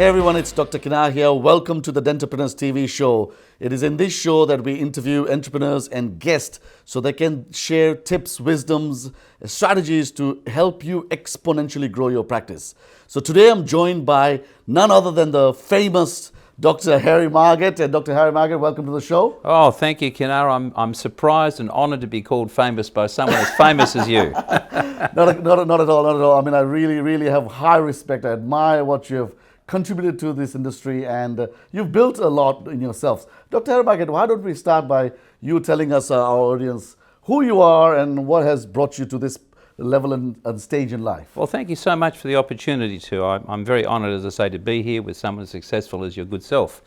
Hey everyone, it's Dr. Kinar here. Welcome to the Dentrepreneurs TV show. It is in this show that we interview entrepreneurs and guests so they can share tips, wisdoms, strategies to help you exponentially grow your practice. So today I'm joined by none other than the famous Dr. Harry Marget. And Dr. Harry Marget, welcome to the show. Oh, thank you, Kinar. I'm surprised and honoured to be called famous by someone as famous as you. Not at all, not at all. I mean, I really have high respect. I admire what you have contributed to this industry, and you've built a lot in yourselves. Dr. Harry Marget, why don't we start by you telling us, our audience, who you are and what has brought you to this level and stage in life? Well, thank you so much for the opportunity to. I'm very honoured, as I say, to be here with someone as successful as your good self.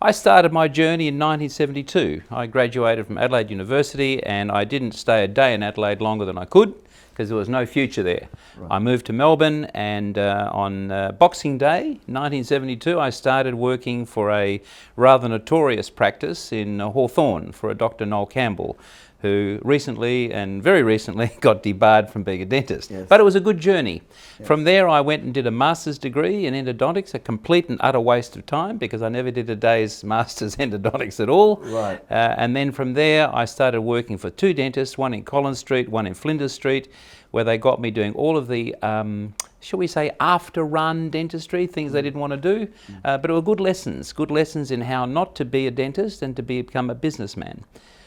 I started my journey in 1972. I graduated from Adelaide University, and I didn't stay a day in Adelaide longer than I could, because there was no future there. Right. I moved to Melbourne, and on Boxing Day 1972 I started working for a rather notorious practice in Hawthorn for a Dr. Noel Campbell, who recently, and very recently, got debarred from being a dentist. Yes. But it was a good journey. Yes. From there I went and did a master's degree in endodontics, a complete and utter waste of time because I never did a day's master's endodontics at all. Right. And then from there I started working for two dentists, one in Collins Street, one in Flinders Street, where they got me doing all of the, shall we say, after-run dentistry, things they didn't want to do. But it were good lessons in how not to be a dentist and to become a businessman.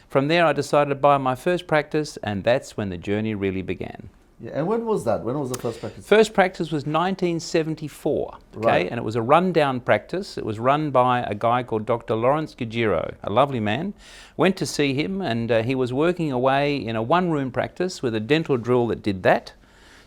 From there, I decided to buy my first practice, and that's when the journey really began. Yeah, and when was that? When was the first practice? First practice was 1974, okay? Right. And it was a rundown practice. It was run by a guy called Dr. Lawrence Gajero, a lovely man. Went to see him, and he was working away in a one-room practice with a dental drill that did that.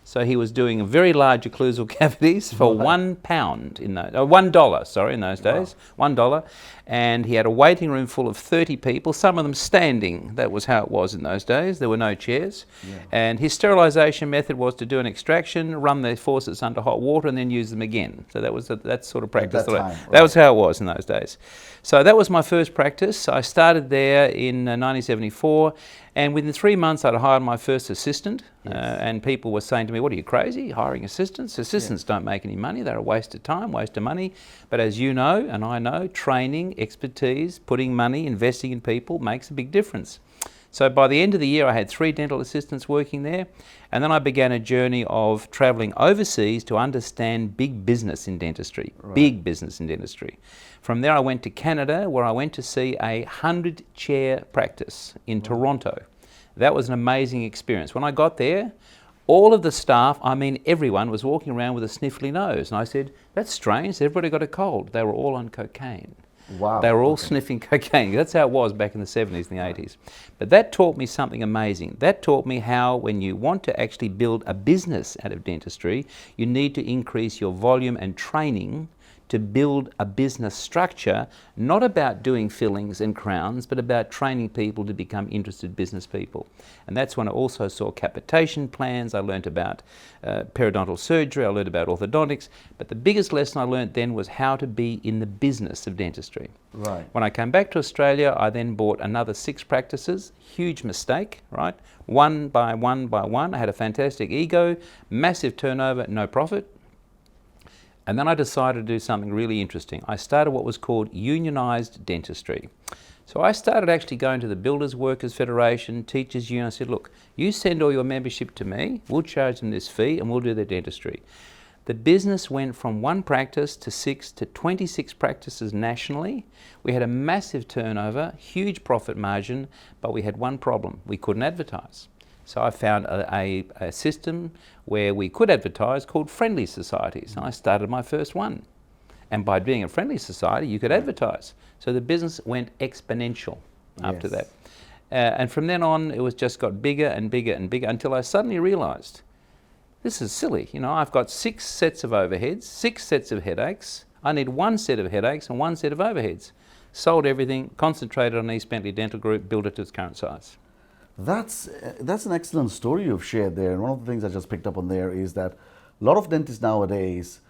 So he was doing very large occlusal cavities for £1 in those, $1, sorry, in those days, $1. And he had a waiting room full of 30 people, some of them standing. That was how it was in those days. There were no chairs. Yeah. And his sterilisation method was to do an extraction, run their faucets under hot water, and then use them again. So that was that sort of practice. At that time, right. That was how it was in those days. So that was my first practice. I started there in 1974. And within 3 months, I'd hired my first assistant. Yes. And people were saying to me, "What, are you crazy, hiring assistants? Assistants don't make any money. They're a waste of time, waste of money." But as you know, and I know, training, expertise, putting money, investing in people makes a big difference. So by the end of the year, I had 3 dental assistants working there. And then I began a journey of travelling overseas to understand big business in dentistry, big business in dentistry. From there, I went to Canada, where I went to see a 100-chair practice in Toronto. That was an amazing experience. When I got there, all of the staff, I mean everyone, was walking around with a sniffly nose. And I said, "That's strange, everybody got a cold." They were all on cocaine. Wow. They were all sniffing cocaine. That's how it was back in the 70s and the 80s. But that taught me something amazing. That taught me how, when you want to actually build a business out of dentistry, you need to increase your volume and training to build a business structure, not about doing fillings and crowns, but about training people to become interested business people. And that's when I also saw capitation plans. I learnt about periodontal surgery. I learned about orthodontics. But the biggest lesson I learnt then was how to be in the business of dentistry. Right. When I came back to Australia, I then bought another 6 practices. Huge mistake, right? One by one by one. I had a fantastic ego, massive turnover, no profit. And then I decided to do something really interesting. I started what was called unionised dentistry. So I started actually going to the Builders Workers Federation, Teachers Union. I said, "Look, you send all your membership to me, we'll charge them this fee and we'll do their dentistry." The business went from 1 practice to 6 to 26 practices nationally. We had a massive turnover, huge profit margin, but we had one problem: we couldn't advertise. So I found a system where we could advertise called friendly societies. And I started my first one. And by being a friendly society, you could advertise. So the business went exponential after that. And from then on, it was just got bigger and bigger and bigger until I suddenly realised, this is silly. You know, I've got 6 sets of overheads, 6 sets of headaches. I need 1 set of headaches and 1 set of overheads. Sold everything, concentrated on East Bentley Dental Group, built it to its current size. That's an excellent story you've shared there. And one of the things I just picked up on there is that a lot of dentists nowadays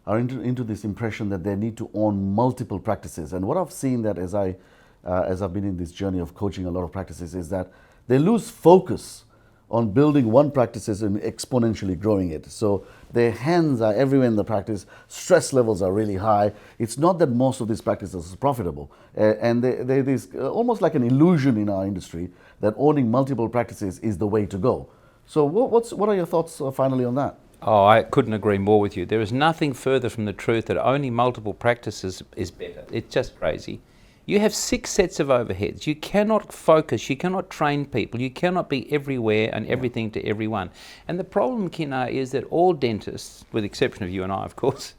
are into this impression that they need to own multiple practices. And what I've seen that as I've been in this journey of coaching a lot of practices is that they lose focus on building one practices and exponentially growing it. So their hands are everywhere in the practice. Stress levels are really high. It's not that most of these practices are profitable, and there's almost like an illusion in our industry that owning multiple practices is the way to go. So what are your thoughts finally on that? Oh, I couldn't agree more with you. There is nothing further from the truth that owning multiple practices is better. It's just crazy. You have 6 sets of overheads. You cannot focus. You cannot train people. You cannot be everywhere and everything to everyone. And the problem, Kinar, is that all dentists, with the exception of you and I, of course,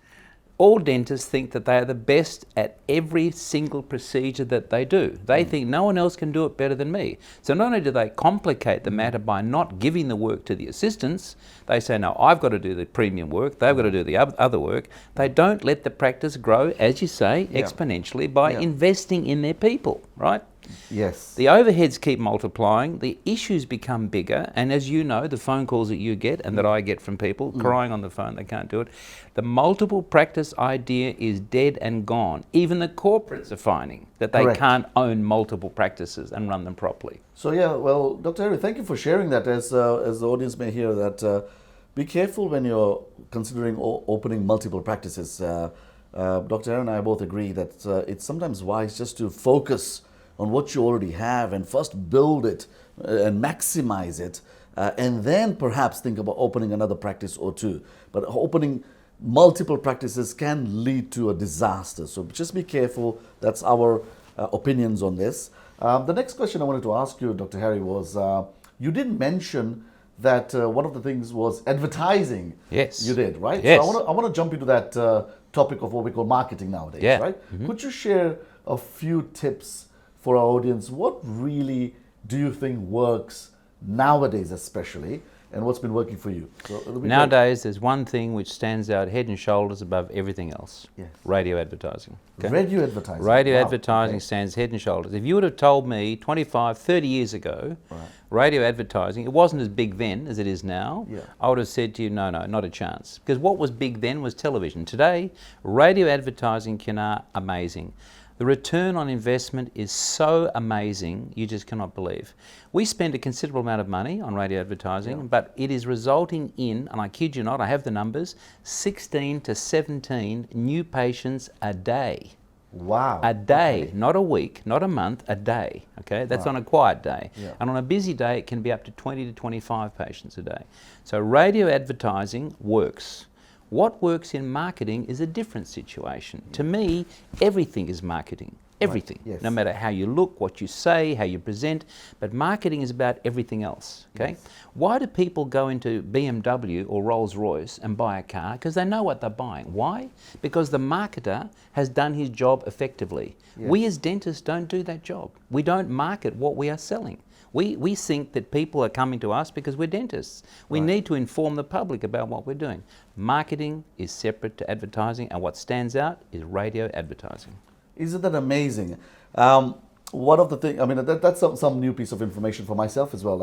all dentists think that they are the best at every single procedure that they do. They think no one else can do it better than me. So not only do they complicate the matter by not giving the work to the assistants, they say, no, I've got to do the premium work, they've got to do the other work. They don't let the practice grow, as you say, exponentially by investing in their people, right? Yes. The overheads keep multiplying, the issues become bigger, and as you know, the phone calls that you get and that I get from people crying on the phone, they can't do it. The multiple practice idea is dead and gone. Even the corporates are finding that they can't own multiple practices and run them properly. So yeah, well, Dr. Harry, thank you for sharing that. As the audience may hear that, be careful when you're considering opening multiple practices. Dr. Harry and I both agree that it's sometimes wise just to focus on what you already have and first build it and maximize it, and then perhaps think about opening another practice or two. But opening multiple practices can lead to a disaster. So just be careful. That's our opinions on this. The next question I wanted to ask you, Dr. Harry, was you did mention that one of the things was advertising. Yes. You did, right? Yes. So I want to jump into that topic of what we call marketing nowadays, right? Could you share a few tips for our audience? What really do you think works nowadays, especially, and what's been working for you? So nowadays, there's one thing which stands out head and shoulders above everything else. Yes. Radio advertising. Okay? Radio advertising. Radio advertising stands head and shoulders. If you would have told me 25, 30 years ago, radio advertising, it wasn't as big then as it is now, I would have said to you, no, not a chance. Because what was big then was television. Today, radio advertising can amazing. The return on investment is so amazing, you just cannot believe. We spend a considerable amount of money on radio advertising, but it is resulting in, and I kid you not, I have the numbers, 16 to 17 new patients a day. Wow. A day, not a week, not a month, a day. Okay, that's on a quiet day. And on a busy day, it can be up to 20 to 25 patients a day. So radio advertising works. What works in marketing is a different situation. To me, everything is marketing. Everything. Yes. No matter how you look, what you say, how you present. But marketing is about everything else. Okay? Yes. Why do people go into BMW or Rolls-Royce and buy a car? Because they know what they're buying. Why? Because the marketer has done his job effectively. Yes. We as dentists don't do that job. We don't market what we are selling. We think that people are coming to us because we're dentists. We need to inform the public about what we're doing. Marketing is separate to advertising, and what stands out is radio advertising. Isn't that amazing? One of the things, I mean, that's some new piece of information for myself as well.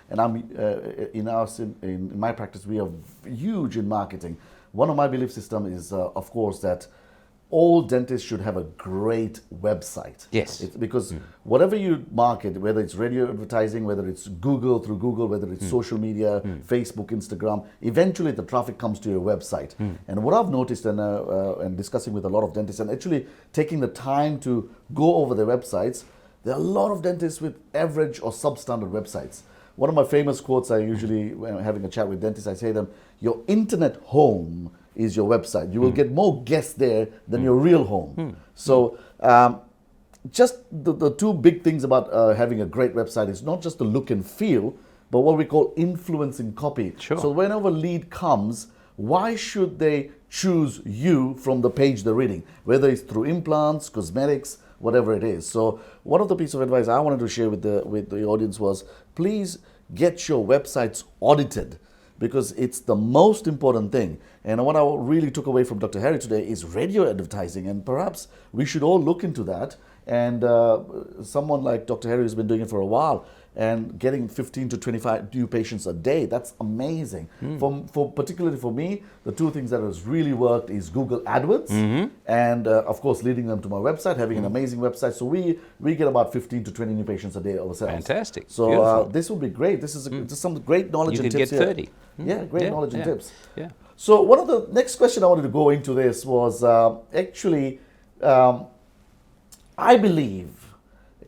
And I'm in my practice, we are huge in marketing. One of my belief system is, of course, that all dentists should have a great website. Yes. Because whatever you market, whether it's radio advertising, whether it's through Google, whether it's social media, Facebook, Instagram, eventually the traffic comes to your website. And what I've noticed and discussing with a lot of dentists and actually taking the time to go over their websites, there are a lot of dentists with average or substandard websites. One of my famous quotes, I usually, when I'm having a chat with dentists, I say to them, your internet home is your website. You will get more guests there than your real home. So just the two big things about having a great website is not just the look and feel, but what we call influencing copy. Sure. So whenever a lead comes, why should they choose you from the page they're reading? Whether it's through implants, cosmetics, whatever it is. So one of the pieces of advice I wanted to share with the audience was, please get your websites audited, because it's the most important thing. And what I really took away from Dr. Harry today is radio advertising, and perhaps we should all look into that. And someone like Dr. Harry has been doing it for a while and getting 15 to 25 new patients a day, that's amazing. For particularly for me, the two things that has really worked is Google AdWords and of course leading them to my website, having an amazing website. So we get about 15 to 20 new patients a day ourselves. Fantastic. So this would be great. This is just some great knowledge You and could tips get here. 30. Yeah, great knowledge and tips. Yeah. So one of the next question I wanted to go into this was actually, I believe,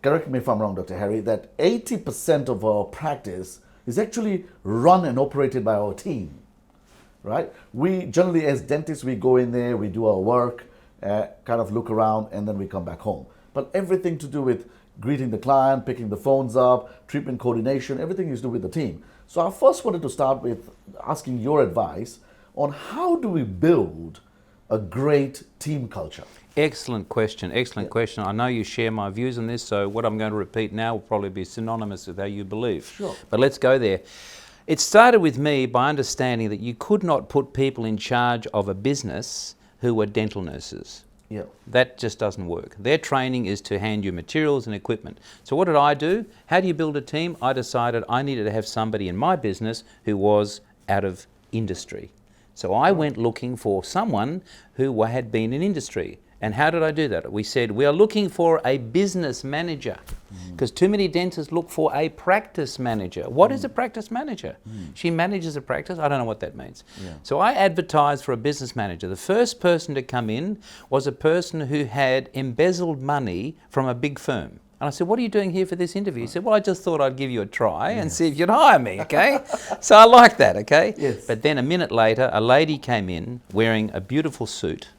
correct me if I'm wrong, Dr. Harry, that 80% of our practice is actually run and operated by our team, right? We generally, as dentists, we go in there, we do our work, kind of look around, and then we come back home. But everything to do with greeting the client, picking the phones up, treatment coordination, everything is to do with the team. So I first wanted to start with asking your advice on how do we build a great team culture? Excellent question, excellent question. I know you share my views on this, so what I'm going to repeat now will probably be synonymous with how you believe. Sure. But let's go there. It started with me by understanding that you could not put people in charge of a business who were dental nurses. Yeah. That just doesn't work. Their training is to hand you materials and equipment. So what did I do? How do you build a team? I decided I needed to have somebody in my business who was out of industry. So I went looking for someone who had been in industry. And how did I do that? We said, we are looking for a business manager, because too many dentists look for a practice manager. What is a practice manager? She manages a practice. I don't know what that means. Yeah. So I advertised for a business manager. The first person to come in was a person who had embezzled money from a big firm. And I said, what are you doing here for this interview? He said, well, I just thought I'd give you a try and see if you'd hire me, okay? So I like that, okay? Yes. But then a minute later, a lady came in wearing a beautiful suit.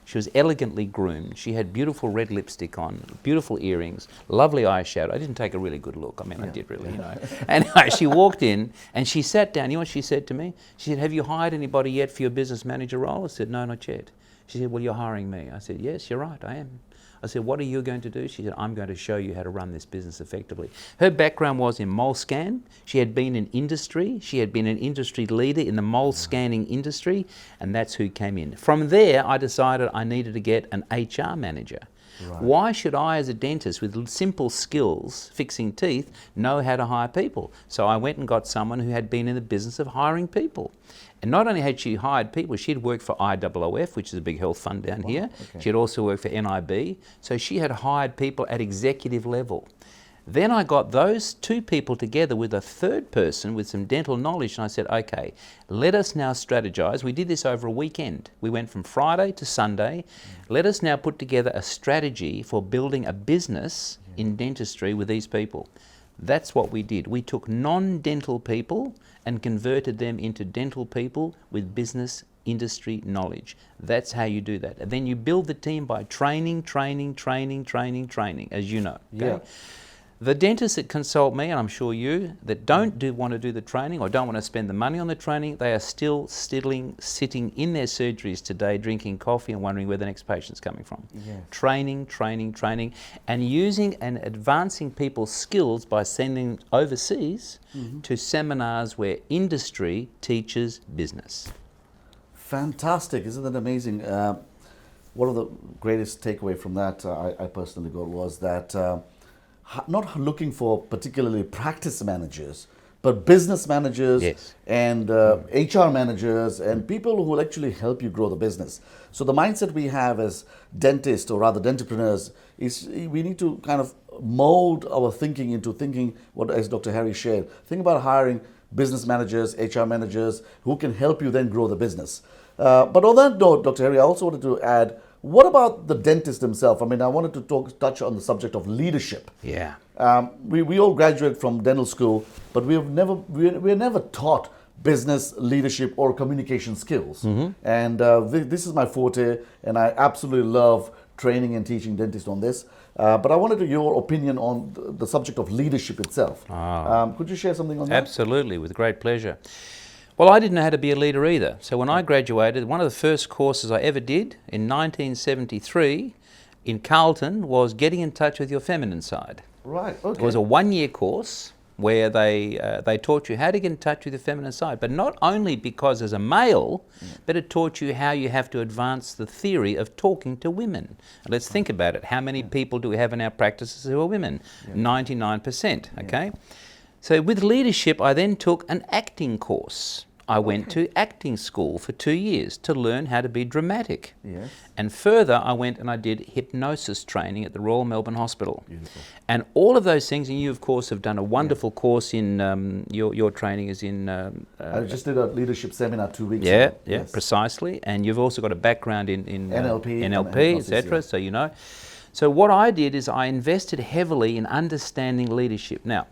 She was elegantly groomed. She had beautiful red lipstick on, beautiful earrings, lovely eyeshadow. I didn't take a really good look. I mean, I did really, you know. Anyway, she walked in and she sat down. You know what she said to me? She said, have you hired anybody yet for your business manager role? I said, no, not yet. She said, well, you're hiring me. I said, yes, you're right, I am. I said, what are you going to do? She said, I'm going to show you how to run this business effectively. Her background was in mole scan. She had been in industry. She had been an industry leader in the mole scanning industry, and that's who came in. From there, I decided I needed to get an HR manager. Right. Why should I, as a dentist with simple skills, fixing teeth, know how to hire people? So I went and got someone who had been in the business of hiring people. And not only had she hired people, she'd worked for IOOF, which is a big health fund down here. Okay. She had also worked for NIB. So she had hired people at executive level. Then I got those two people together with a third person with some dental knowledge, and I said, okay, let us now strategize. We did this over a weekend. We went from Friday to Sunday. Let us now put together a strategy for building a business in dentistry with these people. That's what we did. We took non-dental people and converted them into dental people with business industry knowledge. That's how you do that. And then you build the team by training, as you know. Okay? Yeah. The dentists that consult me, and I'm sure you, that don't want to do the training or don't want to spend the money on the training, they are still sitting in their surgeries today drinking coffee and wondering where the next patient's coming from. Yeah. Training, and using and advancing people's skills by sending overseas to seminars where industry teaches business. Fantastic. Isn't that amazing? One of the greatest takeaway from that I personally got was that not looking for particularly practice managers, but business managers. Yes. And HR managers and people who will actually help you grow the business. So the mindset we have as dentists, or rather dentrepreneurs, is we need to kind of mold our thinking into thinking what, as Dr. Harry shared, think about hiring business managers, HR managers who can help you then grow the business. But on that note, Dr. Harry, I also wanted to add, what about the dentist himself? I mean, I wanted to touch on the subject of leadership. Yeah. We all graduate from dental school, but we're never taught business, leadership, or communication skills. And this is my forte, and I absolutely love training and teaching dentists on this. But I wanted your opinion on the subject of leadership itself. Could you share something on that? Absolutely, with great pleasure. Well, I didn't know how to be a leader either. So when I graduated, one of the first courses I ever did in 1973 in Carlton was getting in touch with your feminine side. Right, okay. It was a one-year course, where they taught you how to get in touch with the feminine side, but not only because as a male, but it taught you how you have to advance the theory of talking to women. Let's think about it. How many people do we have in our practices who are women? 99%, okay? So with leadership, I then took an acting course. I went to acting school for 2 years to learn how to be dramatic. Yes. And further, I went and I did hypnosis training at the Royal Melbourne Hospital. Beautiful. And all of those things, and you of course have done a wonderful course in, your training is in... I just did a leadership seminar 2 weeks yeah, ago. yeah, Yes. precisely. And you've also got a background in NLP, NLP, hypnosis, etc. yeah. So you know. So what I did is I invested heavily in understanding leadership. Now,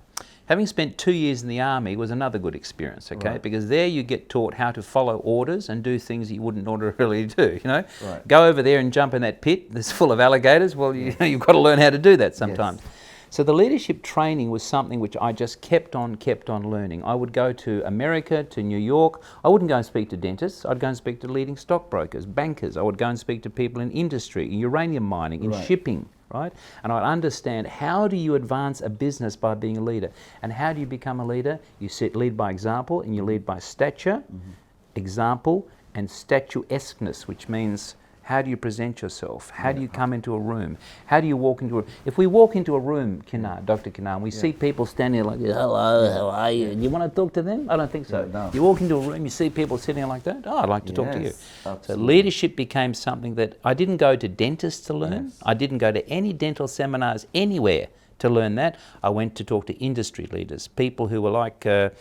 having spent 2 years in the army was another good experience, okay? Right. Because there you get taught how to follow orders and do things that you wouldn't ordinarily do, you know? Right. Go over there and jump in that pit that's full of alligators. Well, you've got to learn how to do that sometimes. Yes. So the leadership training was something which I just kept on learning. I would go to America, to New York. I wouldn't go and speak to dentists. I'd go and speak to leading stockbrokers, bankers. I would go and speak to people in industry, in uranium mining, in Right. shipping, right? And I'd understand, how do you advance a business by being a leader? And how do you become a leader? You lead by example, and you lead by stature, example, and statuesqueness, which means, how do you present yourself? How do you come into a room? How do you walk into a room? If we walk into a room, Dr. Kinar, and we see people standing there like, hello, how are you? Do you want to talk to them? I don't think so. Yeah, no. You walk into a room, you see people sitting there like that, oh, I'd like to talk to you. Yes, So absolutely. leadership became something that I didn't go to dentists to learn. Yes. I didn't go to any dental seminars anywhere to learn that. I went to talk to industry leaders, people who were like, a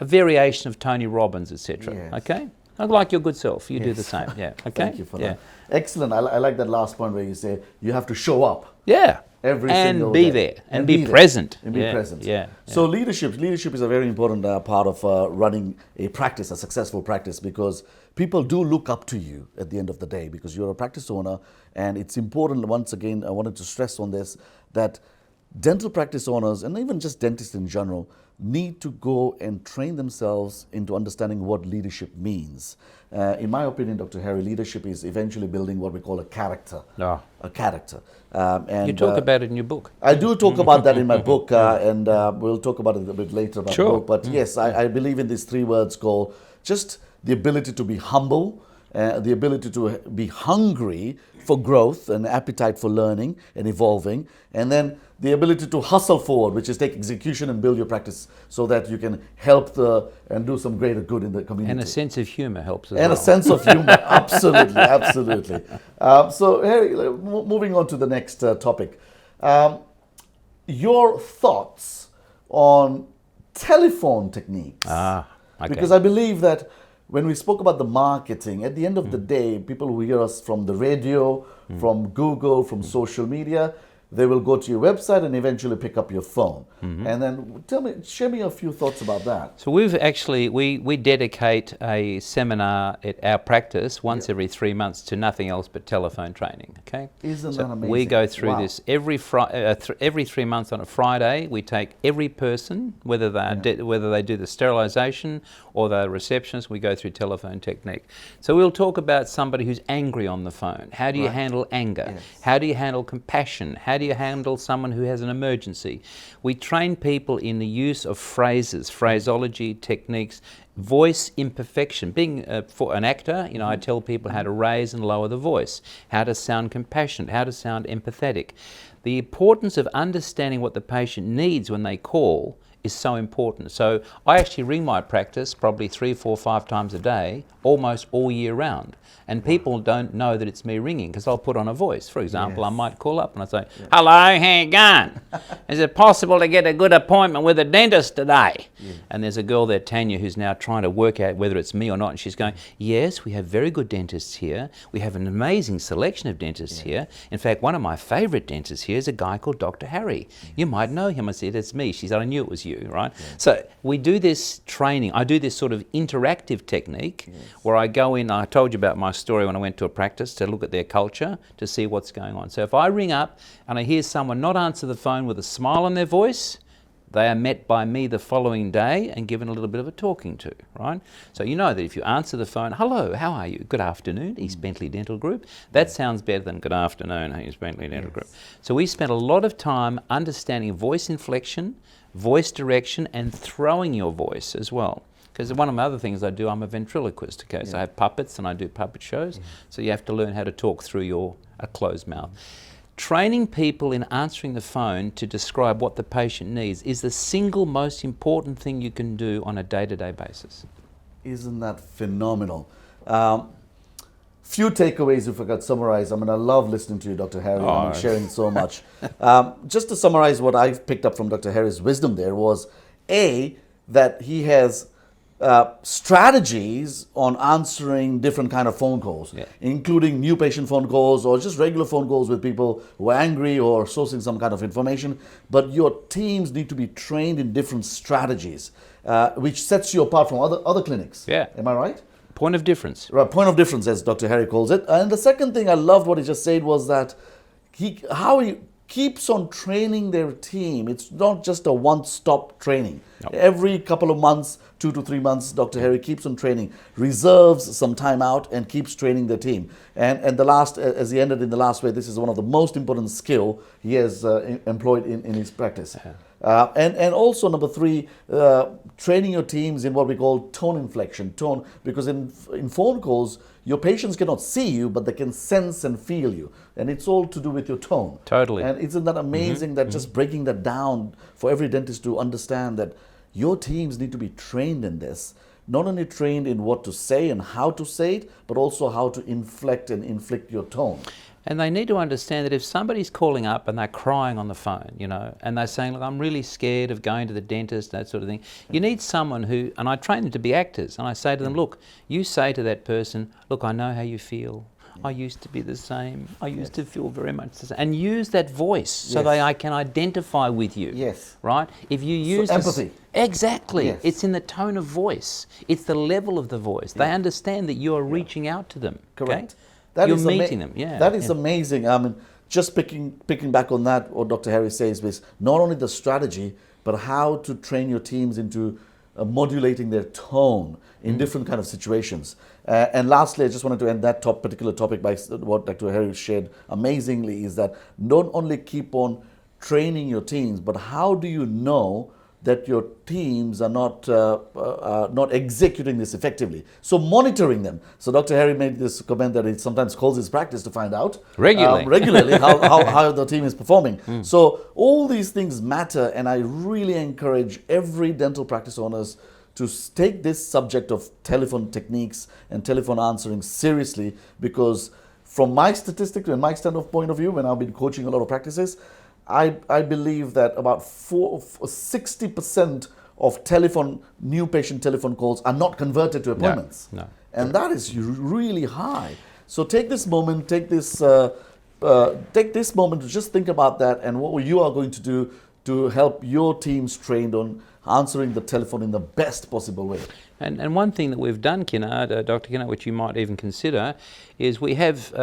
variation of Tony Robbins, etc. Yes. Okay? I'd like your good self. You do the Yes. same. Yeah. Okay. Thank you for yeah. that. Excellent. I like that last point where you say you have to show up Yeah. every and single be day. there and be be there. present. And be Yeah, present. Yeah. So leadership is a very important part of running a practice, a successful practice, because people do look up to you at the end of the day, because you're a practice owner. And it's important, once again, I wanted to stress on this, that dental practice owners, and even just dentists in general, need to go and train themselves into understanding what leadership means. In my opinion, Dr. Harry, leadership is eventually building what we call a character. Oh. A character. And You talk about it in your book. I do talk about that in my book, and we'll talk about it a bit later about Sure. the book. But yes, I believe in these 3 words called just the ability to be humble, the ability to be hungry for growth and appetite for learning and evolving, and then the ability to hustle forward, which is take execution and build your practice so that you can help and do some greater good in the community. And a sense of humour helps as And well. a sense of humor, absolutely, absolutely. So, Harry, moving on to the next topic. Your thoughts on telephone techniques. Ah, okay. Because I believe that when we spoke about the marketing, at the end of the day, people who hear us from the radio, from Google, from social media, they will go to your website and eventually pick up your phone. And then share me a few thoughts about that. So we've actually, we dedicate a seminar at our practice once every 3 months to nothing else but telephone training, okay? Isn't So that amazing? we go through Wow. this every 3 months on a Friday. We take every person, whether they do the sterilisation or the receptionist, we go through telephone technique. So we'll talk about somebody who's angry on the phone. How do you Right. handle anger? Yes. How do you handle compassion? How do you handle someone who has an emergency? We train people in the use of phrases, phraseology, techniques, voice imperfection. Being for an actor, I tell people how to raise and lower the voice, how to sound compassionate, how to sound empathetic. The importance of understanding what the patient needs when they call is so important. So I actually ring my practice probably 3, 4, 5 times a day, almost all year round. And people don't know that it's me ringing because I'll put on a voice. For example, I might call up and I say, hello, how you going? Is it possible to get a good appointment with a dentist today? And there's a girl there, Tanya, who's now trying to work out whether it's me or not. And she's going, yes, we have very good dentists here. We have an amazing selection of dentists here. In fact, one of my favourite dentists here is a guy called Dr. Harry. You might know him. I said, it's me. She said, I knew it was you, right? So we do this training. I do this sort of interactive technique where I go in. I told you about my story when I went to a practice to look at their culture to see what's going on. So if I ring up and I hear someone not answer the phone with a smile on their voice, They are met by me the following day and given a little bit of a talking to, right? So you know that if you answer the phone, hello, how are you? Good afternoon, East Bentley Dental Group. That sounds better than good afternoon, East Bentley Dental Group. So we spent a lot of time understanding voice inflection, voice direction, and throwing your voice as well. Because one of the other things I do, I'm a ventriloquist, okay? So I have puppets and I do puppet shows. So you have to learn how to talk through a closed mouth. Training people in answering the phone to describe what the patient needs is the single most important thing you can do on a day-to-day basis. Isn't that phenomenal? Few takeaways if I could summarize. I mean, I love listening to you, Dr. Harry, and sharing so much. Just to summarize what I've picked up from Dr. Harry's wisdom there was, A, that he has strategies on answering different kind of phone calls, including new patient phone calls or just regular phone calls with people who are angry or sourcing some kind of information. But your teams need to be trained in different strategies, which sets you apart from other clinics. Yeah. Am I right? Point of difference. Right, point of difference, as Dr. Harry calls it. And the second thing I loved what he just said was that how he keeps on training their team. It's not just a one-stop training. Nope. Every couple of months, 2 to 3 months, Dr. Harry keeps on training, reserves some time out and keeps training the team. And the last, as he ended in the last way, this is one of the most important skill he has employed in his practice. And also number 3, training your teams in what we call tone inflection. Tone, because in phone calls, your patients cannot see you, but they can sense and feel you. And it's all to do with your tone. Totally. And isn't that amazing that just breaking that down for every dentist to understand that your teams need to be trained in this. Not only trained in what to say and how to say it, but also how to inflect and inflict your tone. And they need to understand that if somebody's calling up and they're crying on the phone, you know, and they're saying, look, I'm really scared of going to the dentist, that sort of thing, you need someone who, and I train them to be actors, and I say to them, look, you say to that person, look, I know how you feel. I used to be the same. I used to feel very much the same. And use that voice so that I can identify with you. Yes. Right? If you use empathy. Exactly. Yes. It's in the tone of voice. It's the level of the voice. They understand that you are reaching out to them. Correct. Okay? You're meeting them. Yeah. That is amazing. I mean, just picking back on that, what Dr. Harry says is not only the strategy, but how to train your teams into modulating their tone in different kind of situations. And lastly, I just wanted to end that particular topic by what Dr. Harry shared amazingly is that don't only keep on training your teams, but how do you know that your teams are not executing this effectively? So monitoring them. So Dr. Harry made this comment that he sometimes calls his practice to find out regularly how the team is performing. So all these things matter, and I really encourage every dental practice owners to take this subject of telephone techniques and telephone answering seriously, because from my statistics and my point of view, when I've been coaching a lot of practices, I believe that about 60% of new patient telephone calls are not converted to appointments. No. And that is really high. So take this moment, take this moment to just think about that and what you are going to do to help your teams trained on answering the telephone in the best possible way. And one thing that we've done, Kennard, Dr. Kennard, which you might even consider, is we have 7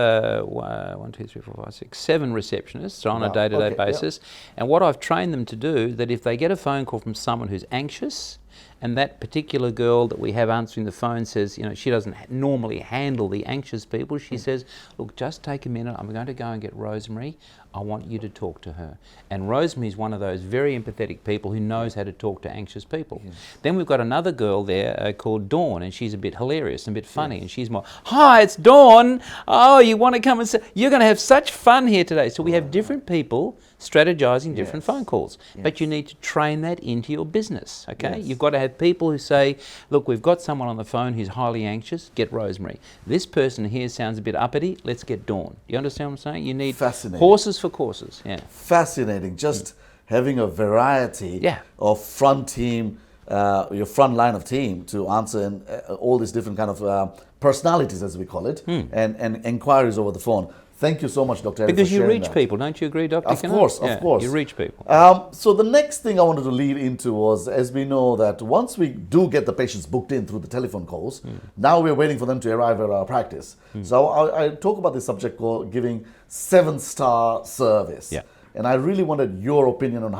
receptionists on a day-to-day basis. And what I've trained them to do, that if they get a phone call from someone who's anxious, and that particular girl that we have answering the phone says, you know, she doesn't normally handle the anxious people. She says, look, just take a minute. I'm going to go and get Rosemary. I want you to talk to her. And Rosemary is one of those very empathetic people who knows how to talk to anxious people. Yes. Then we've got another girl there called Dawn, and she's a bit hilarious and a bit funny. Yes. And she's more, hi, it's Dawn. Oh, you want to come and say, you're going to have such fun here today. So we have different people strategizing different phone calls. Yes. But you need to train that into your business, okay? Yes. You've got to have people who say, look, we've got someone on the phone who's highly anxious, get Rosemary. This person here sounds a bit uppity, let's get Dawn. You understand what I'm saying? You need horses for courses. Yeah. Fascinating. Just having a variety of front team, your front line of team to answer all these different kind of personalities, as we call it, and inquiries over the phone. Thank you so much, Dr. Harry, because for you sharing reach people, don't you agree, Dr. Of course, of course. You reach people. So the next thing I wanted to lead into was, as we know that once we do get the patients booked in through the telephone calls, now we're waiting for them to arrive at our practice. So I talk about this subject called giving 7-star service. Yeah. And I really wanted your opinion on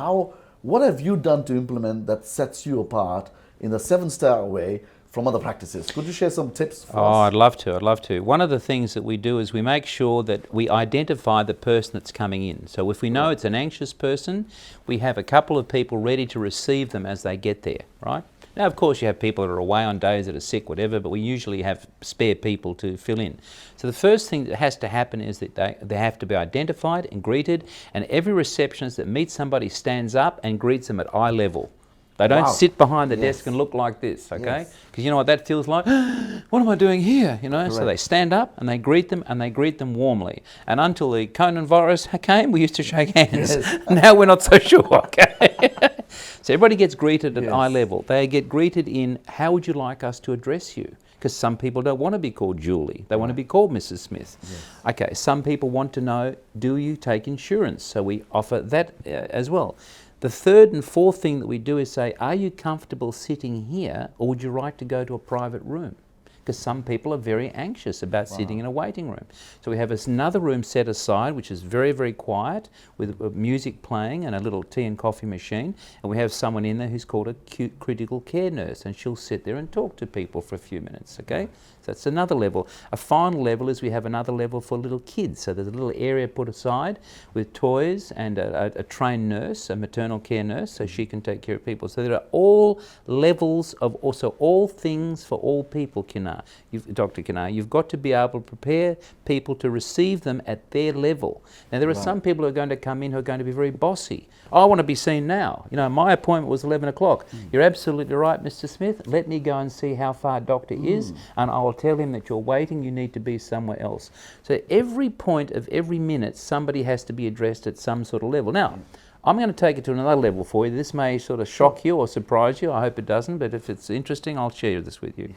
What have you done to implement that sets you apart in the 7-star way from other practices? Could you share some tips for us? I'd love to. I'd love to. One of the things that we do is we make sure that we identify the person that's coming in. So if we know it's an anxious person, we have a couple of people ready to receive them as they get there, right? Now, of course, you have people that are away on days that are sick, whatever, but we usually have spare people to fill in. So the first thing that has to happen is that they have to be identified and greeted, and every receptionist that meets somebody stands up and greets them at eye level. They don't Wow. sit behind the Yes. desk and look like this, okay? Yes. Because you know what that feels like? What am I doing here? You know, so Correct. they stand up and they greet them, and they greet them warmly. And until the Conan virus came, we used to shake hands. Yes. Now we're not so sure, okay? So everybody gets greeted at Yes. eye level. They get greeted in, how would you like us to address you? Because some people don't want to be called Julie. They want to be called Mrs. Smith. Yes. Okay, some people want to know, do you take insurance? So we offer that as well. The third and fourth thing that we do is say, are you comfortable sitting here, or would you like to go to a private room? Because some people are very anxious about sitting in a waiting room. So we have another room set aside, which is very, very quiet, with music playing and a little tea and coffee machine. And we have someone in there who's called a critical care nurse, and she'll sit there and talk to people for a few minutes, okay? So that's another level. A final level is we have another level for little kids. So there's a little area put aside with toys and a trained nurse, a maternal care nurse, so she can take care of people. So there are all levels of, also all things for all people, Kinar. Dr. Kinar, you've got to be able to prepare people to receive them at their level. Now there are some people who are going to come in who are going to be very bossy. I want to be seen now. You know, my appointment was 11 o'clock. You're absolutely right, Mr. Smith. Let me go and see how far Doctor is, and I'll tell him that you're waiting, you need to be somewhere else. So every point of every minute, somebody has to be addressed at some sort of level. Now, I'm going to take it to another level for you. This may sort of shock you or surprise you. I hope it doesn't, but if it's interesting, I'll share this with you.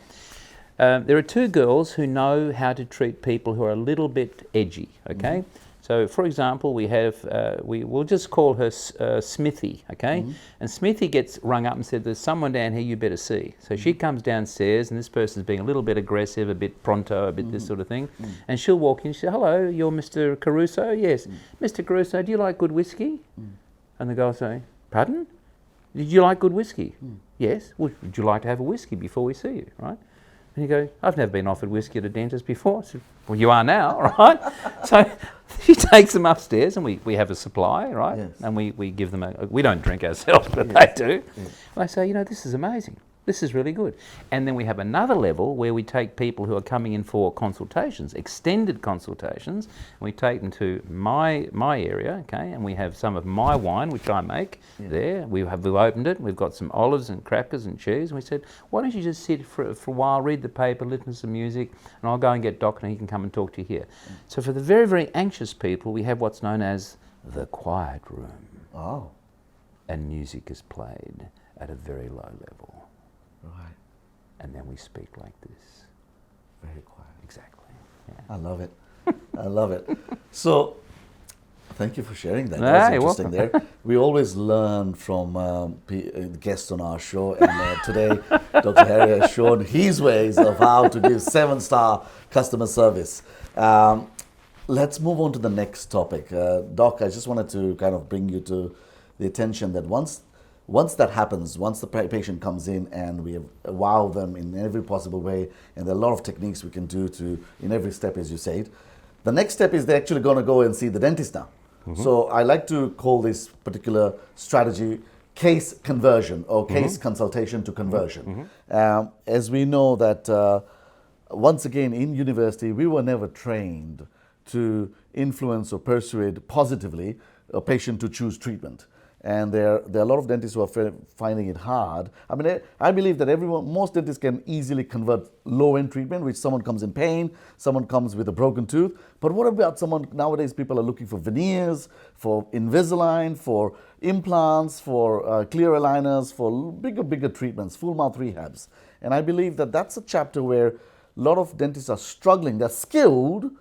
There are two girls who know how to treat people who are a little bit edgy, okay? So, for example, we have, we'll just call her Smithy, okay? And Smithy gets rung up and said, there's someone down here you better see. So she comes downstairs, and this person's being a little bit aggressive, a bit pronto, a bit this sort of thing. And she'll walk in and say, hello, you're Mr. Caruso? Yes. Mr. Caruso, do you like good whiskey? And the guy will say, pardon? Did you like good whiskey? Yes. Would you like to have a whiskey before we see you, right? And you go, I've never been offered whiskey at a dentist before. I said, well, you are now, right? So she takes them upstairs, and we have a supply, right? Yes. And we give them we don't drink ourselves, but they do. And I say, you know, this is amazing. This is really good. And then we have another level where we take people who are coming in for consultations, extended consultations, and we take them to my area, okay, and we have some of my wine, which I make there. We've opened it, we've got some olives and crackers and cheese, and we said, why don't you just sit for a while, read the paper, listen to some music, and I'll go and get Doc and he can come and talk to you here. So for the very, very anxious people, we have what's known as the quiet room. Oh, And music is played at a very low level. right. And then we speak like this. Very quiet. Exactly. Yeah. I love it. I love it. So, thank you for sharing that. Ah, That was you're interesting there. We always learn from guests on our show, and today Dr. Harry has shown his ways of how to give 7-star customer service. Let's move on to the next topic. Doc, I just wanted to kind of bring you to the attention that once that happens, once the patient comes in and we wow them in every possible way, and there are a lot of techniques we can do to in every step, as you said, the next step is they're actually going to go and see the dentist now. So I like to call this particular strategy case conversion or case consultation to conversion. As we know that once again in university, we were never trained to influence or persuade positively a patient to choose treatment. And there are a lot of dentists who are finding it hard. I mean, I believe that most dentists can easily convert low-end treatment, which someone comes in pain, someone comes with a broken tooth. But what about someone, nowadays people are looking for veneers, for Invisalign, for implants, for clear aligners, for bigger treatments, full mouth rehabs. And I believe that that's a chapter where a lot of dentists are struggling. They're skilled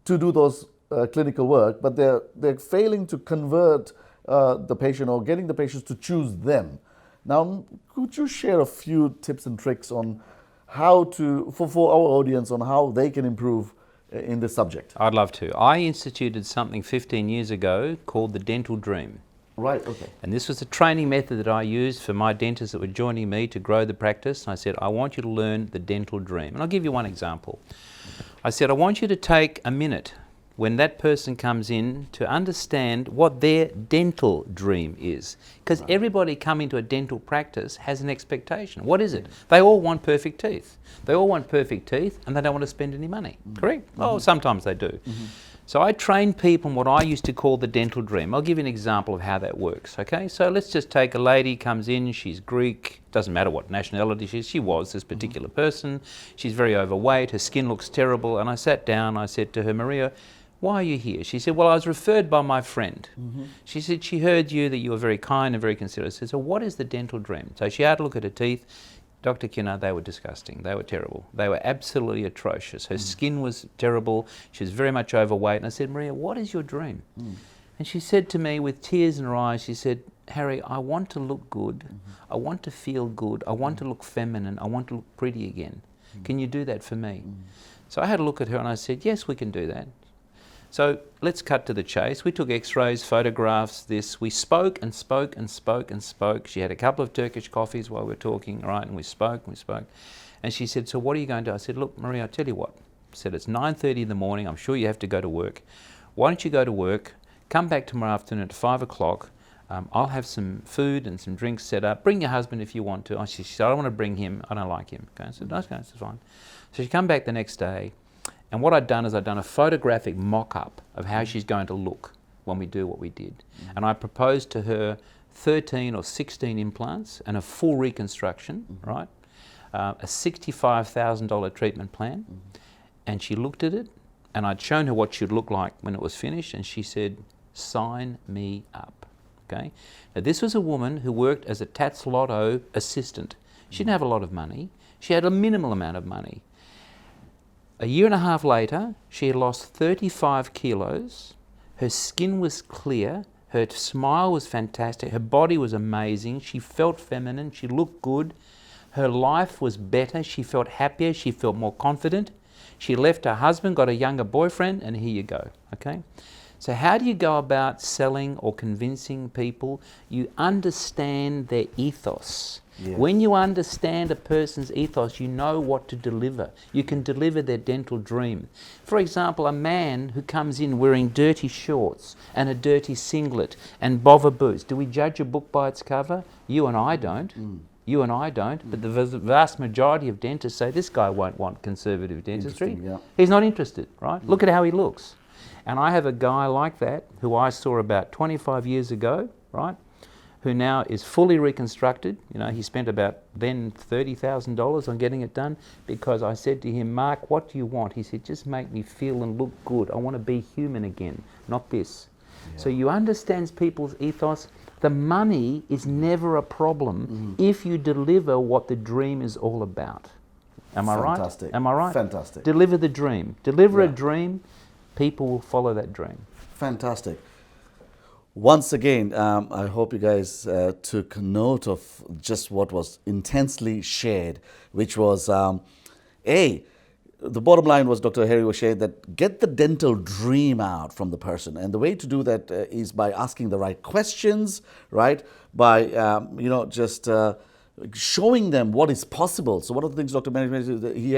to do those clinical work, but they're failing to convert the patient or getting the patients to choose them. Now, could you share a few tips and tricks on how to, for our audience, on how they can improve in this subject? I'd love to. I instituted something 15 years ago called the Dental Dream. Right, okay. And this was the training method that I used for my dentists that were joining me to grow the practice. And I said, I want you to learn the dental dream. And I'll give you one example. I said, I want you to take a minute when that person comes in to understand what their dental dream is. Because everybody coming to a dental practice has an expectation. What is it? They all want perfect teeth. They all want perfect teeth and they don't want to spend any money, correct? Oh, sometimes they do. So I train people in what I used to call the dental dream. I'll give you an example of how that works, okay? So let's just take a lady comes in, she's Greek, doesn't matter what nationality she is, she was this particular person, she's very overweight, her skin looks terrible, and I sat down, I said to her, Maria, why are you here? She said, well, I was referred by my friend. She said she heard you, that you were very kind and very considerate. I said, so what is the dental dream? So she had to look at her teeth. Dr. Kinner, they were disgusting. They were terrible. They were absolutely atrocious. Her skin was terrible. She was very much overweight. And I said, Maria, what is your dream? And she said to me with tears in her eyes, she said, Harry, I want to look good. I want to feel good. I want to look feminine. I want to look pretty again. Can you do that for me? So I had a look at her and I said, yes, we can do that. So let's cut to the chase. We took x-rays, photographs, this. We spoke and spoke and spoke and spoke. She had a couple of Turkish coffees while we were talking, right? And we spoke and we spoke. And she said, so what are you going to do? I said, look, Maria, I'll tell you what. I said, it's 9:30 in the morning. I'm sure you have to go to work. Why don't you go to work, come back tomorrow afternoon at 5 o'clock. I'll have some food and some drinks set up. Bring your husband if you want to. She said, I don't want to bring him. I don't like him. Okay? I said, okay, that's fine. So she come back the next day. And what I'd done is I'd done a photographic mock-up of how she's going to look when we do what we did. And I proposed to her 13 or 16 implants and a full reconstruction, right? A $65,000 treatment plan. And she looked at it, and I'd shown her what she'd look like when it was finished, and she said, sign me up, okay? Now this was a woman who worked as a Tats Lotto assistant. She didn't have a lot of money. She had a minimal amount of money. A year and a half later, she had lost 35 kilos. Her skin was clear. Her smile was fantastic. Her body was amazing. She felt feminine. She looked good. Her life was better. She felt happier. She felt more confident. She left her husband, got a younger boyfriend, and here you go, okay? So how do you go about selling or convincing people? You understand their ethos. Yes. When you understand a person's ethos, you know what to deliver. You can deliver their dental dream. For example, a man who comes in wearing dirty shorts and a dirty singlet and bother boots. Do we judge a book by its cover? You and I don't. You and I don't. But the vast majority of dentists say this guy won't want conservative dentistry. Yeah. He's not interested, right? Look at how he looks. And I have a guy like that who I saw about 25 years ago, right? Who now is fully reconstructed. You know, he spent about then $30,000 on getting it done because I said to him, Mark, what do you want? He said, just make me feel and look good. I want to be human again, not this. Yeah. So you understand people's ethos. The money is never a problem if you deliver what the dream is all about. Am I right? Fantastic. Am I right? Fantastic. Deliver the dream. Deliver a dream, people will follow that dream. Fantastic. Once again, I hope you guys took note of just what was intensely shared, which was, the bottom line was Dr. Harry was sharing that get the dental dream out from the person. And the way to do that is by asking the right questions, right? By, just showing them what is possible. So one of the things Dr. Mary mentioned is that he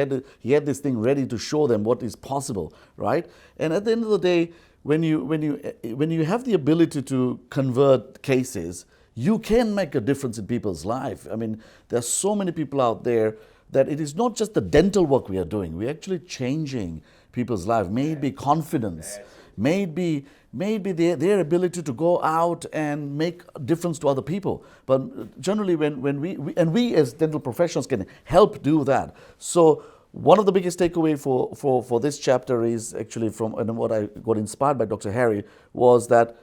had this thing ready to show them what is possible, right? And at the end of the day, when you have the ability to convert cases, you can make a difference in people's life. I mean, there are so many people out there that it is not just the dental work we are doing. We're actually changing people's life. May it be confidence, may it be their ability to go out and make a difference to other people. But generally, when we as dental professionals can help do that. So one of the biggest takeaway for this chapter is actually from, and what I got inspired by Dr. Harry was that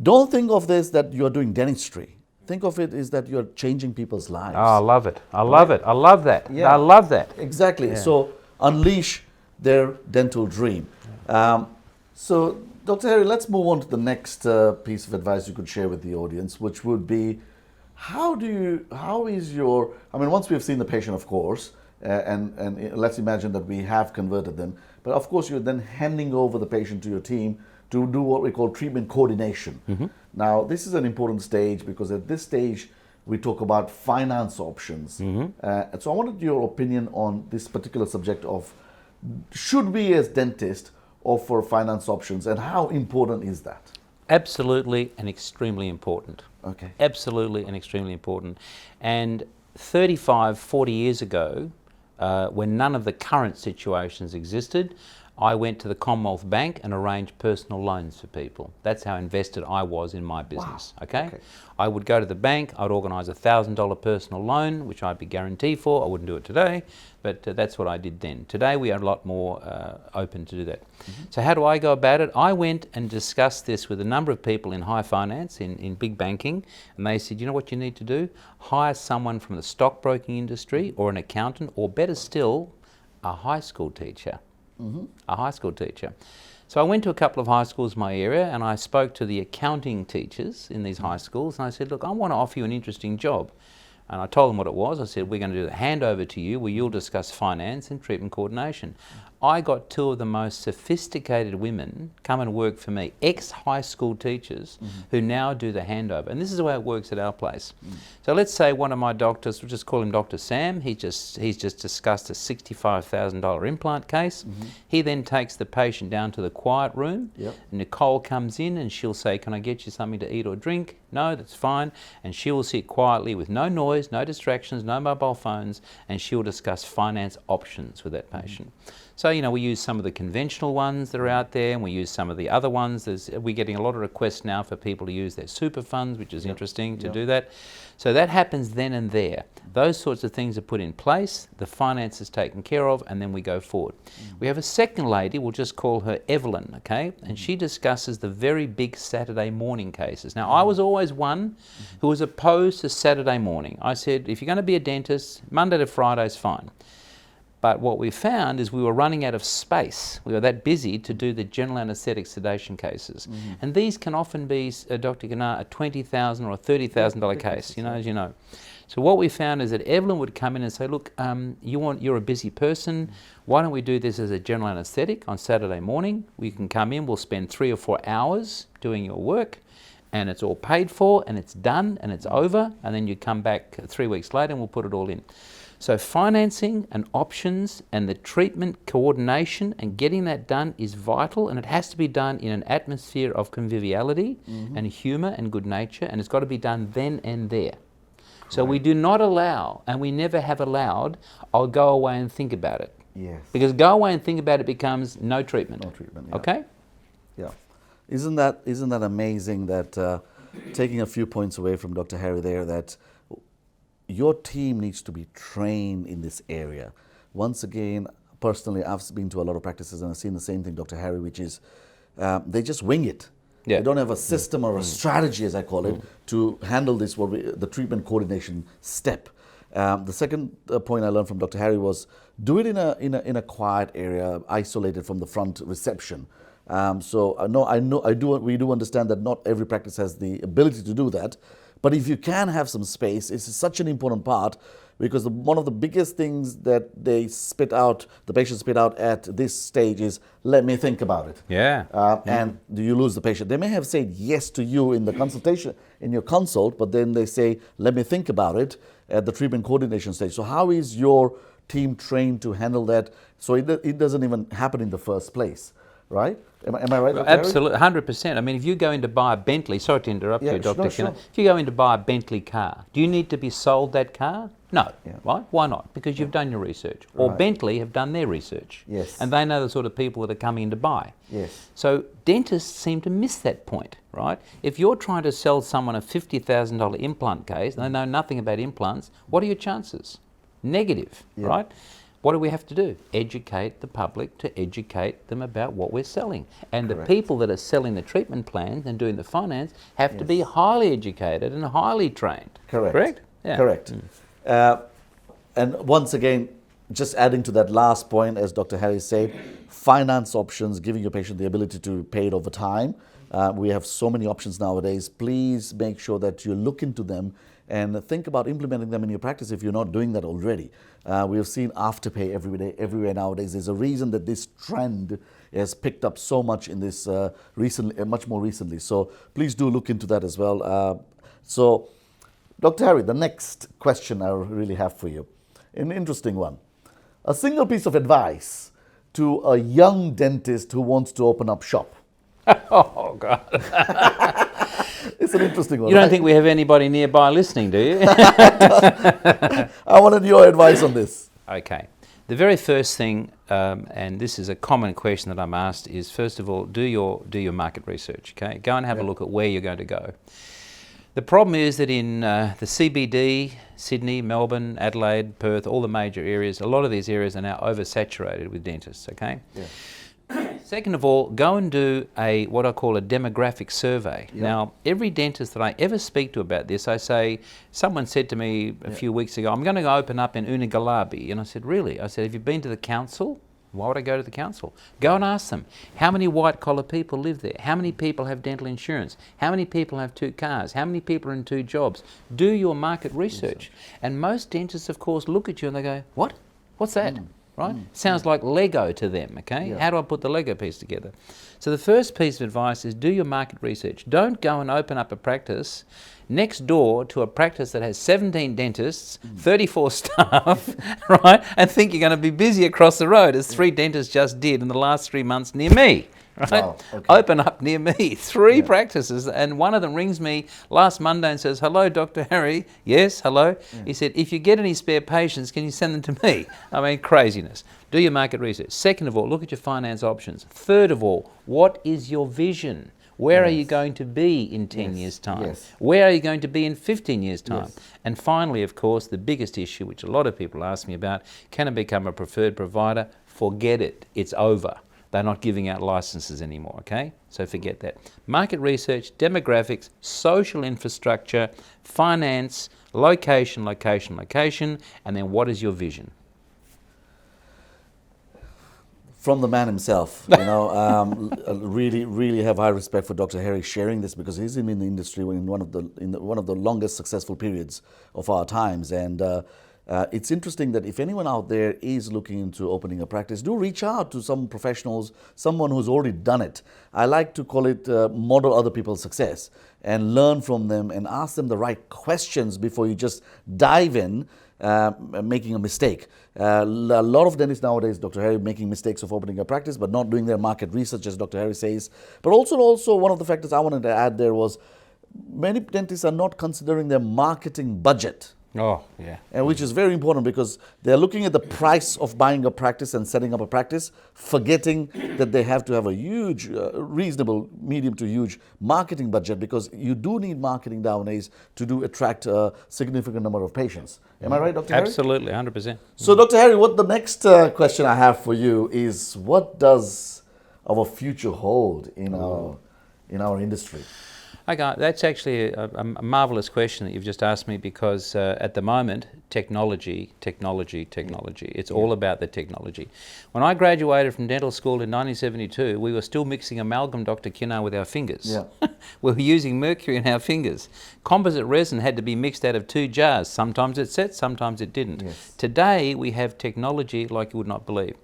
don't think of this that you're doing dentistry. Think of it is that you're changing people's lives. Oh, I love it. I love it. I love that. Yeah. I love that. Exactly. Yeah. So unleash their dental dream. So Dr. Harry, let's move on to the next piece of advice you could share with the audience, which would be, once we've seen the patient, of course, and let's imagine that we have converted them, but of course you're then handing over the patient to your team to do what we call treatment coordination. Now, this is an important stage because at this stage, we talk about finance options. And so I wanted your opinion on this particular subject of should we as dentists offer finance options and how important is that? Absolutely and extremely important. Okay. Absolutely and extremely important. And 35, 40 years ago, when none of the current situations existed, I went to the Commonwealth Bank and arranged personal loans for people. That's how invested I was in my business. Wow. Okay? Okay. I would go to the bank, I'd organise a $1,000 personal loan, which I'd be guaranteed for. I wouldn't do it today, but that's what I did then. Today we are a lot more open to do that. So how do I go about it? I went and discussed this with a number of people in high finance, in big banking, and they said, you know what you need to do? Hire someone from the stockbroking industry or an accountant, or better still, a high school teacher. A high school teacher. So I went to a couple of high schools in my area and I spoke to the accounting teachers in these high schools and I said, look, I want to offer you an interesting job. And I told them what it was. I said, we're going to do the handover to you where you'll discuss finance and treatment coordination. I got two of the most sophisticated women come and work for me, ex-high school teachers who now do the handover. And this is the way it works at our place. So let's say one of my doctors, we'll just call him Dr. Sam, he's just discussed a $65,000 implant case. He then takes the patient down to the quiet room. Nicole comes in and she'll say, can I get you something to eat or drink? No, that's fine. And she will sit quietly with no noise, no distractions, no mobile phones, and she'll discuss finance options with that patient. So, you know, we use some of the conventional ones that are out there and we use some of the other ones. We're getting a lot of requests now for people to use their super funds, which is interesting to do that. So that happens then and there. Those sorts of things are put in place, the finance is taken care of, and then we go forward. We have a second lady, we'll just call her Evelyn, okay? And she discusses the very big Saturday morning cases. Now, I was always one who was opposed to Saturday morning. I said, if you're going to be a dentist, Monday to Friday is fine. But what we found is we were running out of space. We were that busy to do the general anaesthetic sedation cases. And these can often be, Dr. Ganar, a $20,000 or a $30,000 case, you know, as you know. So what we found is that Evelyn would come in and say, look, you're a busy person. Why don't we do this as a general anaesthetic on Saturday morning? We can come in, we'll spend 3 or 4 hours doing your work, and it's all paid for, and it's done, and it's over, and then you come back 3 weeks later and we'll put it all in. So financing and options and the treatment coordination and getting that done is vital, and it has to be done in an atmosphere of conviviality and humour and good nature, and it's got to be done then and there. So we do not allow, and we never have allowed, I'll go away and think about it. Yes. Because go away and think about it becomes no treatment. No treatment, Okay? Yeah. Isn't that amazing that taking a few points away from Dr. Harry there, that your team needs to be trained in this area. Once again, personally, I've been to a lot of practices and I've seen the same thing, Dr. Harry, which is they just wing it. They don't have a system or a strategy, as I call it, to handle this, the treatment coordination step. The second point I learned from Dr. Harry was do it in a quiet area, isolated from the front reception. We do understand that not every practice has the ability to do that. But if you can have some space, it's such an important part, because one of the biggest things that the patients spit out at this stage is, let me think about it. And do you lose the patient? They may have said yes to you in the consultation, in your consult, but then they say, let me think about it at the treatment coordination stage. So how is your team trained to handle that so it doesn't even happen in the first place, right? Am I right, Dr. Absolutely, 100%. I mean, if you go in to buy a Bentley, sorry to interrupt you, Dr. Sure. If you go in to buy a Bentley car, do you need to be sold that car? No, right? Why not? Because you've done your research. Or Bentley have done their research. Yes. And they know the sort of people that are coming in to buy. Yes. So dentists seem to miss that point, right? If you're trying to sell someone a $50,000 implant case and they know nothing about implants, what are your chances? Negative, right? What do we have to do? Educate the public to educate them about what we're selling. And the people that are selling the treatment plans and doing the finance have to be highly educated and highly trained. Correct? Yeah. Correct. And once again, just adding to that last point, as Dr. Harry said, finance options, giving your patient the ability to pay it over time. We have so many options nowadays. Please make sure that you look into them and think about implementing them in your practice if you're not doing that already. We have seen Afterpay everywhere nowadays. There's a reason that this trend has picked up so much in this recently, much more recently. So please do look into that as well. So, Dr. Harry, the next question I really have for you, an interesting one. A single piece of advice to a young dentist who wants to open up shop. Oh, God. It's an interesting one. You don't right? think we have anybody nearby listening, do you? I wanted your advice on this. Okay. The very first thing, and this is a common question that I'm asked, is first of all, do your market research. Okay, go and have a look at where you're going to go. The problem is that in the CBD, Sydney, Melbourne, Adelaide, Perth, all the major areas, a lot of these areas are now oversaturated with dentists. Okay. Yeah. Second of all, go and do what I call a demographic survey. Yeah. Now, every dentist that I ever speak to about this, I say, someone said to me a few weeks ago, I'm going to go open up in Unigalabi. And I said, really? I said, have you been to the council? Why would I go to the council? Go and ask them, how many white-collar people live there? How many people have dental insurance? How many people have 2 cars? How many people are in 2 jobs? Do your market research. And most dentists, of course, look at you and they go, what? What's that? Right? Sounds like Lego to them, okay? Yeah. How do I put the Lego piece together? So the first piece of advice is do your market research. Don't go and open up a practice next door to a practice that has 17 dentists, 34 staff, right? And think you're going to be busy across the road, as 3 dentists just did in the last 3 months near me. Right? Wow, okay. Open up near me, 3 practices, and one of them rings me last Monday and says, hello, Dr. Harry. Yes, hello. He said, if you get any spare patients, can you send them to me? I mean, craziness. Do your market research. Second of all, look at your finance options. Third of all, what is your vision? Where are you going to be in 10 years' time? Yes. Where are you going to be in 15 years' time? Yes. And finally, of course, the biggest issue, which a lot of people ask me about, can I become a preferred provider? Forget it. It's over. They're not giving out licenses anymore, okay? So forget that. Market research, demographics, social infrastructure, finance, location, location, location, and then what is your vision? From the man himself, you know, really have high respect for Dr. Harry sharing this, because he's been in the industry in one of the longest successful periods of our times. And it's interesting that if anyone out there is looking into opening a practice, do reach out to some professionals, someone who's already done it. I like to call it model other people's success, and learn from them and ask them the right questions before you just dive in, making a mistake. A lot of dentists nowadays, Dr. Harry, making mistakes of opening a practice but not doing their market research, as Dr. Harry says. But also one of the factors I wanted to add there was many dentists are not considering their marketing budget. Oh, yeah. And which is very important, because they're looking at the price of buying a practice and setting up a practice, forgetting that they have to have a huge, reasonable, medium to huge marketing budget, because you do need marketing nowadays to attract a significant number of patients. Am I right, Dr. Harry? Absolutely, 100%. So, Dr. Harry, what the next question I have for you is, what does our future hold in our industry? Okay, that's actually a marvellous question that you've just asked me, because at the moment, technology. It's all about the technology. When I graduated from dental school in 1972, we were still mixing amalgam, Dr. Kinnar, with our fingers. Yeah. We were using mercury in our fingers. Composite resin had to be mixed out of 2 jars. Sometimes it set, sometimes it didn't. Yes. Today, we have technology like you would not believe.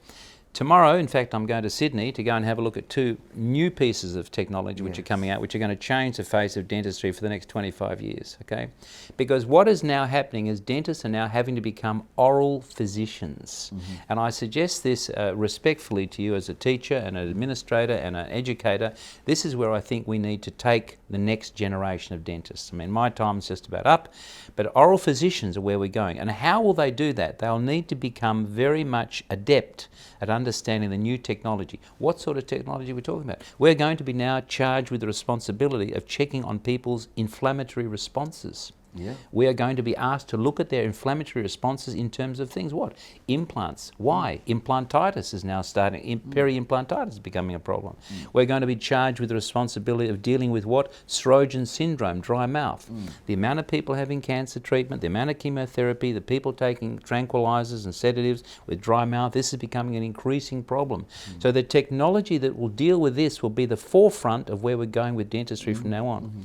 Tomorrow, in fact, I'm going to Sydney to go and have a look at 2 new pieces of technology which are coming out, which are going to change the face of dentistry for the next 25 years, okay? Because what is now happening is dentists are now having to become oral physicians. And I suggest this respectfully to you as a teacher and an administrator and an educator. This is where I think we need to take the next generation of dentists. I mean, my time's just about up, but oral physicians are where we're going. And how will they do that? They'll need to become very much adept at understanding the new technology. What sort of technology are we talking about? We're going to be now charged with the responsibility of checking on people's inflammatory responses. Yeah. We are going to be asked to look at their inflammatory responses in terms of things. What? Implants. Why? Implantitis is now starting. Peri-implantitis is becoming a problem. We're going to be charged with the responsibility of dealing with what? Sjögren's syndrome, dry mouth. The amount of people having cancer treatment, the amount of chemotherapy, the people taking tranquilizers and sedatives with dry mouth, this is becoming an increasing problem. So the technology that will deal with this will be the forefront of where we're going with dentistry from now on.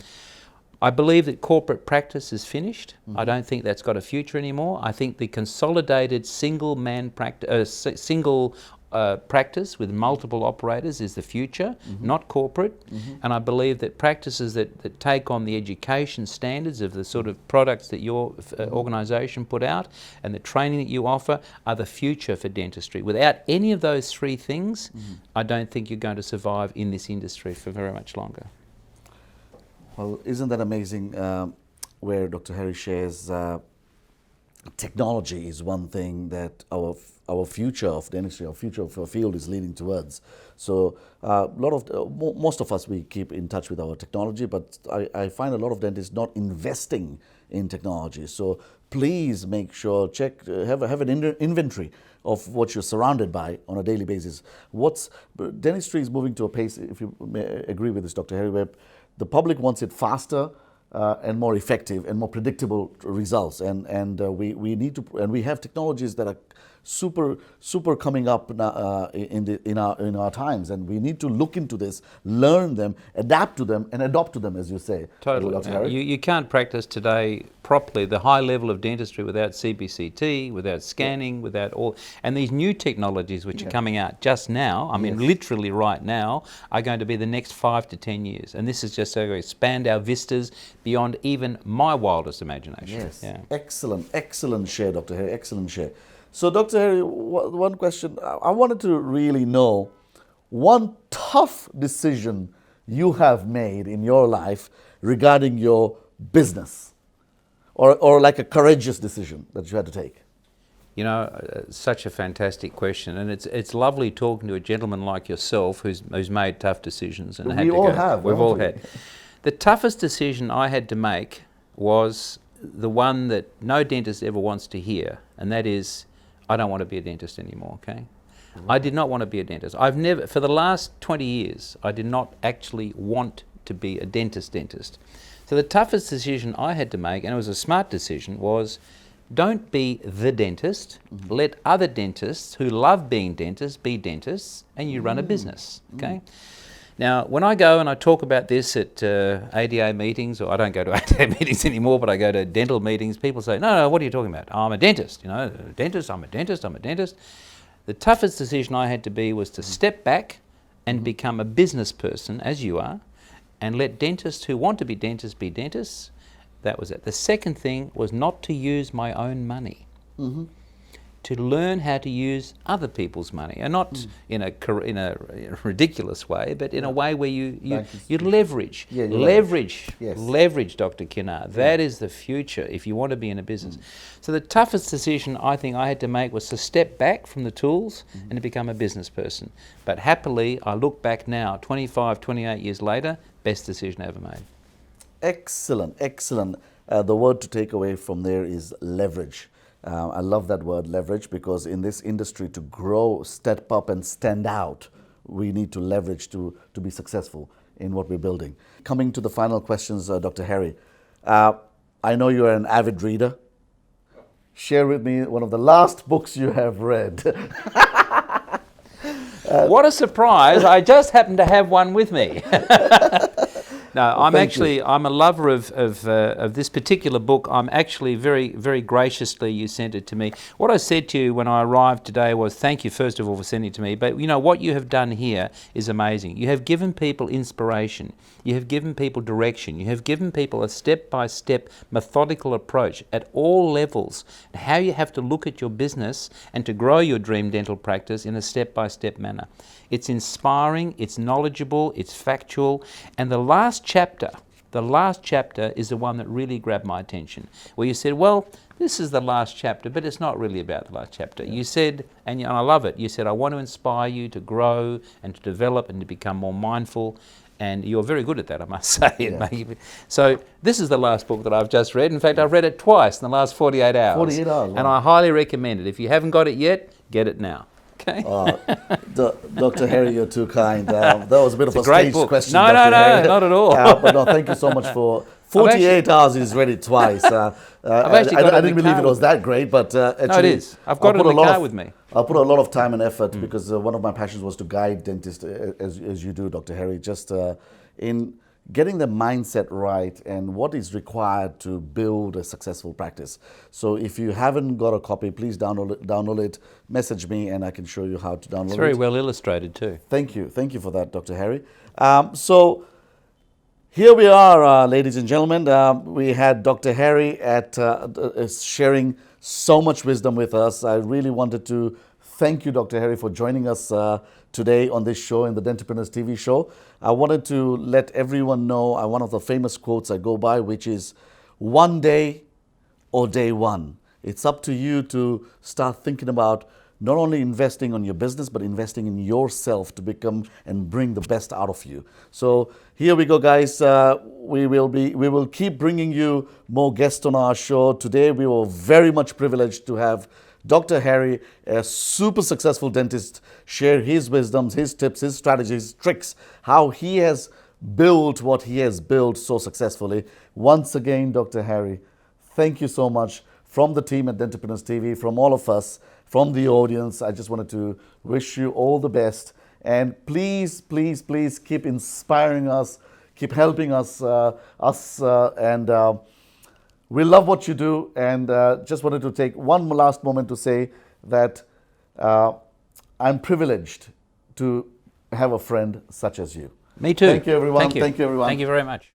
I believe that corporate practice is finished. I don't think that's got a future anymore. I think the consolidated single practice with multiple operators is the future, not corporate. And I believe that practices that take on the education standards of the sort of products that your organisation put out and the training that you offer are the future for dentistry. Without any of those three things, I don't think you're going to survive in this industry for very much longer. Well, isn't that amazing where Dr. Harry shares technology is one thing that our future of dentistry, our future of our field is leading towards. So most of us, we keep in touch with our technology, but I find a lot of dentists not investing in technology. So please make sure, have an inventory of what you're surrounded by on a daily basis. Dentistry is moving to a pace, if you may agree with this, Dr. Harry, where the public wants it faster and more effective and more predictable results, and we need to, and we have technologies that are super coming up in our times, and we need to look into this, learn them, adapt to them, and adopt to them, as you say. Totally. Dr. Harry? You can't practice today properly the high level of dentistry without CBCT, without scanning, without all, and these new technologies which are coming out just now, I mean literally right now, are going to be the next 5 to 10 years, and this is just going to expand our vistas beyond even my wildest imagination. Yes. Yeah. Excellent share, Dr. Harry. Excellent share. So, Dr. Harry, one question. I wanted to really know one tough decision you have made in your life regarding your business, or like a courageous decision that you had to take. You know, such a fantastic question, and it's lovely talking to a gentleman like yourself who's made tough decisions and had to go. We all have. We've all had. The toughest decision I had to make was the one that no dentist ever wants to hear, and that is, I don't want to be a dentist anymore, okay? I did not want to be a dentist. I've never, for the last 20 years, I did not actually want to be a dentist. So the toughest decision I had to make, and it was a smart decision, was don't be the dentist. Let other dentists who love being dentists be dentists, and you run a business, okay? Now, when I go and I talk about this at ADA meetings, or I don't go to ADA meetings anymore, but I go to dental meetings, people say, no, what are you talking about? Oh, I'm a dentist, you know, I'm a dentist. The toughest decision I had to be was to step back and become a business person, as you are, and let dentists who want to be dentists. That was it. The second thing was not to use my own money. To learn how to use other people's money, and not in a ridiculous way, but in a way where you leverage. Leverage, Dr. Kinnard. That is the future if you want to be in a business. So the toughest decision I think I had to make was to step back from the tools and to become a business person. But happily, I look back now, 25, 28 years later, best decision I ever made. Excellent. The word to take away from there is leverage. I love that word, leverage, because in this industry, to grow, step up and stand out, we need to leverage to be successful in what we're building. Coming to the final questions, Dr. Harry, I know you're an avid reader. Share with me one of the last books you have read. What a surprise, I just happen to have one with me. No, I'm a lover of this particular book. I'm actually very graciously, you sent it to me. What I said to you when I arrived today was thank you first of all for sending it to me, but you know what you have done here is amazing. You have given people inspiration. You have given people direction. You have given people a step-by-step methodical approach at all levels, how you have to look at your business and to grow your dream dental practice in a step-by-step manner. It's inspiring, it's knowledgeable, it's factual, and the last chapter is the one that really grabbed my attention, where you said, well, this is the last chapter, but it's not really about the last chapter. You said, and I love it, you said, I want to inspire you to grow and to develop and to become more mindful, and you're very good at that, I must say. Yeah. So this is the last book that I've just read. In fact, I've read it twice in the last 48 hours. 48 hours. And I highly recommend it. If you haven't got it yet, get it now. Okay. Dr. Harry, you're too kind. That was a bit of a great staged book. question. No, Dr. Harry. not at all. But no, thank you so much for 48 hours. He's read it twice. I didn't believe it was that great, but actually, no, it is. I've got it in the car with me. I put a lot of time and effort because one of my passions was to guide dentists, as you do, Dr. Harry, just in getting the mindset right and what is required to build a successful practice. So if you haven't got a copy, please download it, message me, and I can show you how to download it. It's very well illustrated too. Thank you for that, Dr. Harry. So here we are, ladies and gentlemen. We had Dr. Harry sharing so much wisdom with us. I really wanted to thank you, Dr. Harry, for joining us today on this show, in the Dentrepreneurs TV show. I wanted to let everyone know one of the famous quotes I go by, which is, one day or day one. It's up to you to start thinking about not only investing on your business, but investing in yourself to become and bring the best out of you. So here we go, guys. We will keep bringing you more guests on our show. Today we were very much privileged to have Dr. Harry, a super successful dentist, share his wisdoms, his tips, his strategies, tricks, how he has built what he has built so successfully. Once again, Dr. Harry, thank you so much. From the team at Dentrepreneurs TV, from all of us, from the audience, I just wanted to wish you all the best. And please, please, please keep inspiring us, keep helping us, we love what you do. And just wanted to take one last moment to say that I'm privileged to have a friend such as you. Me too. Thank you, everyone. Thank you. Thank you, everyone. Thank you very much.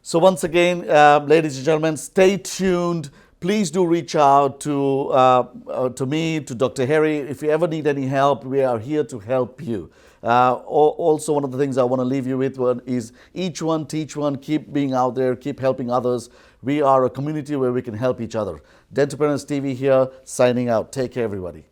So once again, ladies and gentlemen, stay tuned. Please do reach out to me, to Dr. Harry. If you ever need any help, we are here to help you. Also, one of the things I want to leave you with is each one, teach one, keep being out there, keep helping others. We are a community where we can help each other. Dentrepreneurs TV here, signing out. Take care, everybody.